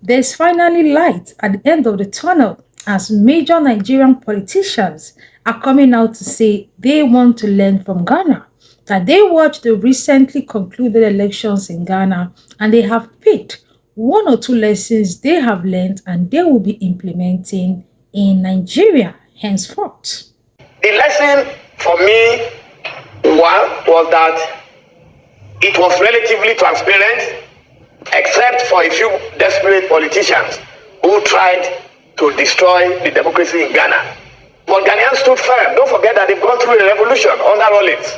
There's finally light at the end of the tunnel as major Nigerian politicians are coming out to say they want to learn from Ghana, that they watched the recently concluded elections in Ghana and they have picked one or two lessons they have learned and they will be implementing in Nigeria henceforth. The lesson for me, one, was that it was relatively transparent, except for a few desperate politicians who tried to destroy the democracy in Ghana. But Ghanaians stood firm. Don't forget that they've gone through a revolution under Rollins.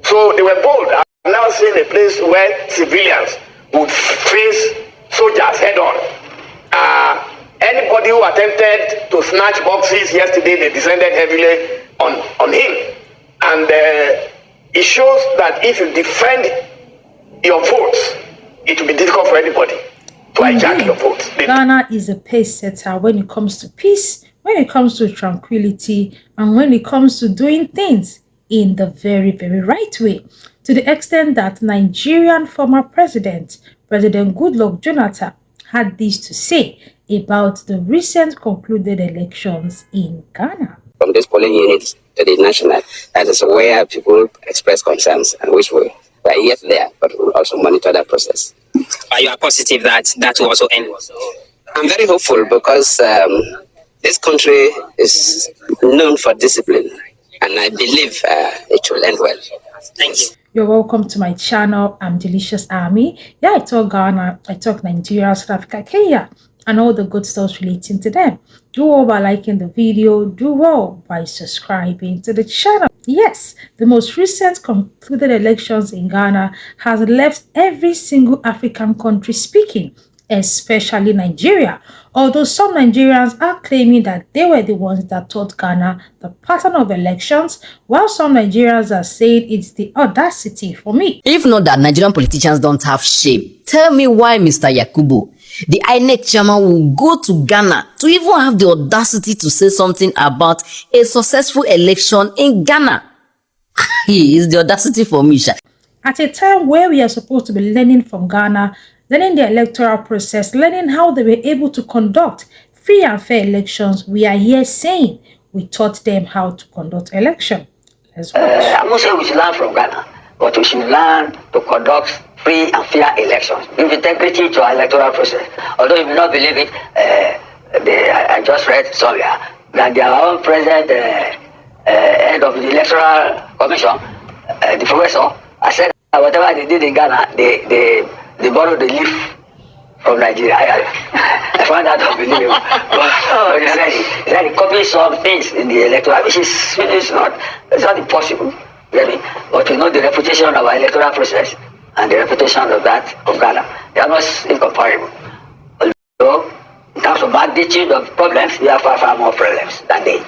So they were bold. I've never seen a place where civilians would face soldiers head on. Anybody who attempted to snatch boxes yesterday, they descended heavily on him. And it shows that if you defend your votes, it will be difficult for anybody to hijack your votes. Ghana is a pace setter when it comes to peace, when it comes to tranquility, and when it comes to doing things in the very, very right way. To the extent that Nigerian former President Goodluck Jonathan, had this to say about the recent concluded elections in Ghana. From this polling unit to the national, that is where people express concerns and which we are yet there, but we'll also monitor that process. But you are positive that that will also end? I'm very hopeful because this country is known for discipline, and I believe it will end well. Thank you. You're welcome to my channel. I'm Delicious Army. Yeah, I talk Ghana, I talk Nigeria, South Africa, Kenya, and all the good stuff relating to them. Do well by liking the video. Do well by subscribing to the channel. Yes, the most recent concluded elections in Ghana has left every single African country speaking, especially Nigeria. Although some Nigerians are claiming that they were the ones that taught Ghana the pattern of elections, while some Nigerians are saying it's the audacity for me. If not that Nigerian politicians don't have shame, tell me why Mr. Yakubu, the INEC chairman, will go to Ghana to even have the audacity to say something about a successful election in Ghana. He is the audacity for me. At a time where we are supposed to be learning from Ghana, learning the electoral process, learning how they were able to conduct free and fair elections, we are here saying we taught them how to conduct election. Let's watch. I'm not saying we should learn from Ghana, but we should learn to conduct free and fair elections, give integrity to our electoral process. Although you may not believe it, I just read somewhere that their own present head of the electoral commission, the professor, I said that whatever they did in Ghana, they borrowed the leaf from Nigeria. I found that unbelievable. But it's like copying some things in the electoral, which is not impossible. Really. But we know the reputation of our electoral process and the reputation of that of Ghana. They are not incomparable. Although, in terms of magnitude of problems, we have far more problems than they.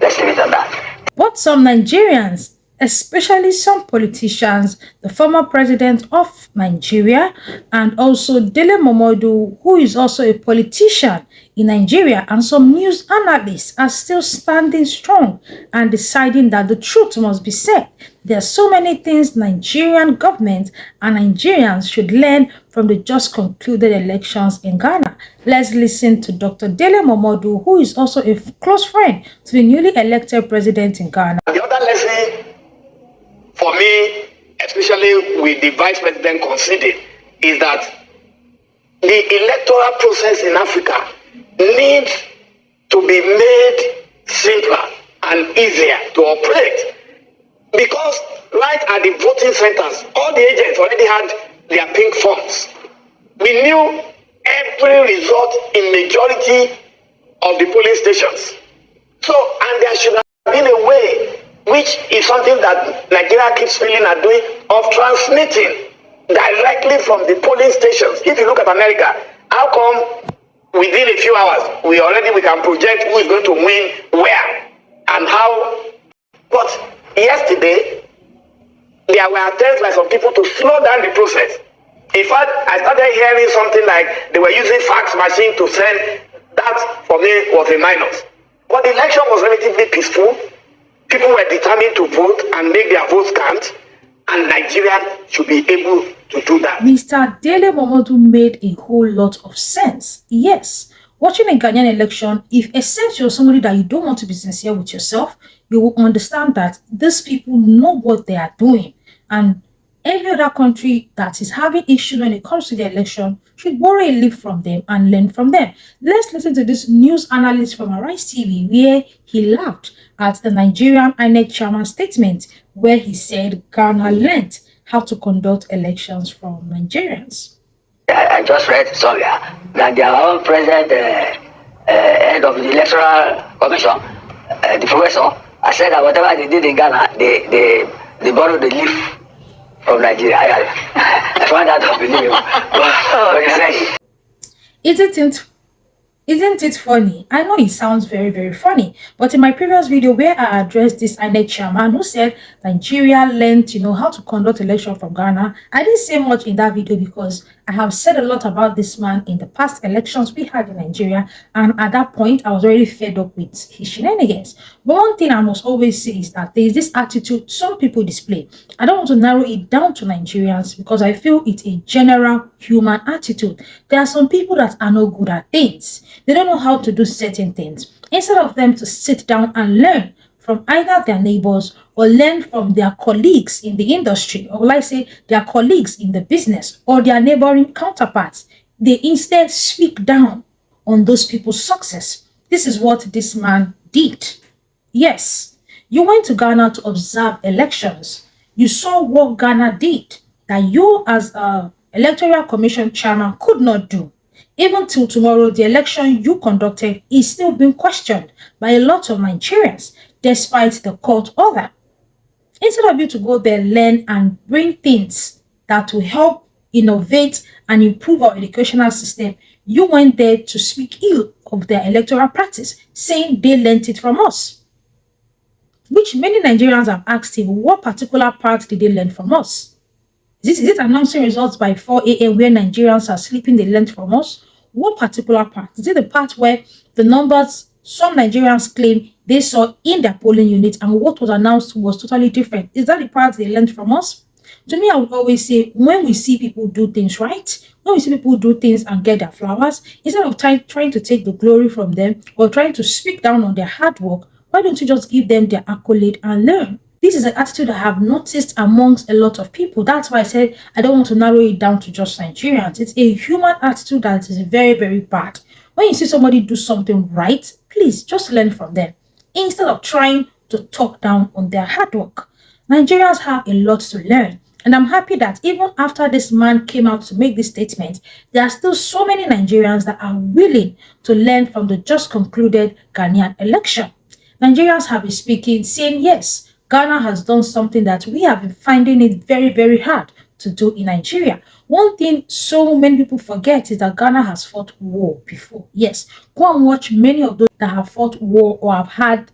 Let's leave it at that. But some Nigerians, especially some politicians, the former president of Nigeria, and also Dele Momodu, who is also a politician in Nigeria, and some news analysts are still standing strong and deciding that the truth must be said. There are so many things Nigerian government and Nigerians should learn from the just concluded elections in Ghana. Let's listen to Dr. Dele Momodu, who is also a close friend to the newly elected president in Ghana. The other lesson for me, especially with the vice president conceding, is that the electoral process in Africa needs to be made simpler and easier to operate. Because right at the voting centers, all the agents already had their pink forms. We knew every result in majority of the polling stations. So, and there should have been a way, which is something that Nigeria keeps failing at doing, of transmitting directly from the polling stations. If you look at America, how come within a few hours we can project who is going to win where and how? But yesterday there were attempts by some people to slow down the process. In fact, I started hearing something like they were using fax machine to send. That for me was a minus. But the election was relatively peaceful. People were determined to vote and make their votes count. and Nigeria should be able to do that. Mr. Dele Momodu made a whole lot of sense. Yes, watching a Ghanaian election, if except you're somebody that you don't want to be sincere with yourself, you will understand that these people know what they are doing. And every other country that is having issues when it comes to the election should borrow a leaf from them and learn from them. Let's listen to this news analyst from Arise TV where he laughed at the Nigerian INEC chairman's statement where he said Ghana learned how to conduct elections from Nigerians. I just read somewhere that their own president, head of the electoral commission, the professor, I said that whatever they did in Ghana, they borrowed the leaf from Nigeria. I found that unbelievable. Isn't it funny? I know it sounds very, very funny, but in my previous video where I addressed this INEC chairman who said Nigeria learned, how to conduct election from Ghana, I didn't say much in that video because I have said a lot about this man in the past elections we had in Nigeria, and at that point, I was already fed up with his shenanigans. But one thing I must always say is that there is this attitude some people display. I don't want to narrow it down to Nigerians because I feel it's a general human attitude. There are some people that are not good at things. They don't know how to do certain things. Instead of them to sit down and learn from either their neighbors or learn from their colleagues in the industry, or will I say their colleagues in the business or their neighboring counterparts, they instead speak down on those people's success. This is what this man did. Yes, you went to Ghana to observe elections. You saw what Ghana did that you as a electoral commission chairman could not do. Even till tomorrow, the election you conducted is still being questioned by a lot of Nigerians, despite the court order. Instead of you to go there, learn and bring things that will help innovate and improve our educational system, you went there to speak ill of their electoral practice, saying they learnt it from us. Which many Nigerians have asked him, what particular part did they learn from us? Is it announcing results by 4 a.m. where Nigerians are sleeping they learned from us? What particular part? Is it the part where the numbers some Nigerians claim they saw in their polling unit and what was announced was totally different? Is that the part they learned from us? To me, I would always say when we see people do things right, when we see people do things and get their flowers, instead of trying to take the glory from them or trying to speak down on their hard work, why don't you just give them their accolade and learn? This is an attitude I have noticed amongst a lot of people. That's why I said I don't want to narrow it down to just Nigerians. It's a human attitude that is very, very bad. When you see somebody do something right, please just learn from them instead of trying to talk down on their hard work. Nigerians have a lot to learn. And I'm happy that even after this man came out to make this statement, there are still so many Nigerians that are willing to learn from the just concluded Ghanaian election. Nigerians have been speaking, saying yes, Ghana has done something that we have been finding it very, very hard to do in Nigeria. One thing so many people forget is that Ghana has fought war before. Yes, go and watch many of those that have fought war or have had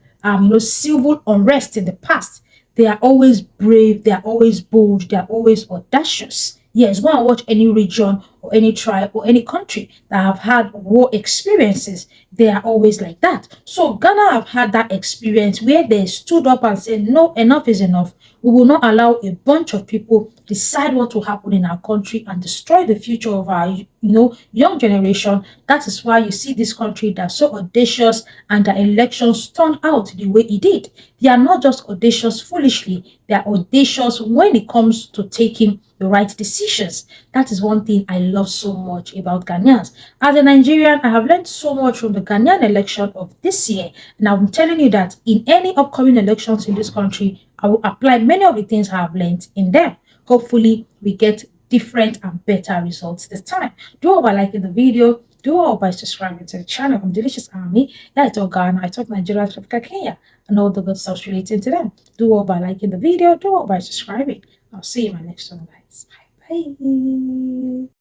civil unrest in the past. They are always brave, they are always bold, they are always audacious. Yes, go and watch any region or any tribe or any country that have had war experiences. They are always like that. So Ghana have had that experience where they stood up and said, no, enough is enough. We will not allow a bunch of people decide what will happen in our country and destroy the future of our young generation. That is why you see this country that's so audacious and the elections turned out the way it did. They are not just audacious foolishly, they are audacious when it comes to taking the right decisions. That is one thing I love so much about Ghanaians. As a Nigerian, I have learned so much from the Ghanaian election of this year. And I'm telling you that in any upcoming elections in this country, I will apply many of the things I have learned in them. Hopefully, we get different and better results this time. Do all by liking the video. Do all by subscribing to the channel. I'm Delicious Army. Yeah, I talk Ghana, I talk Nigeria, I talk Kenya, and all the good stuff relating to them. Do all by liking the video. Do all by subscribing. I'll see you in my next one, guys. Bye bye.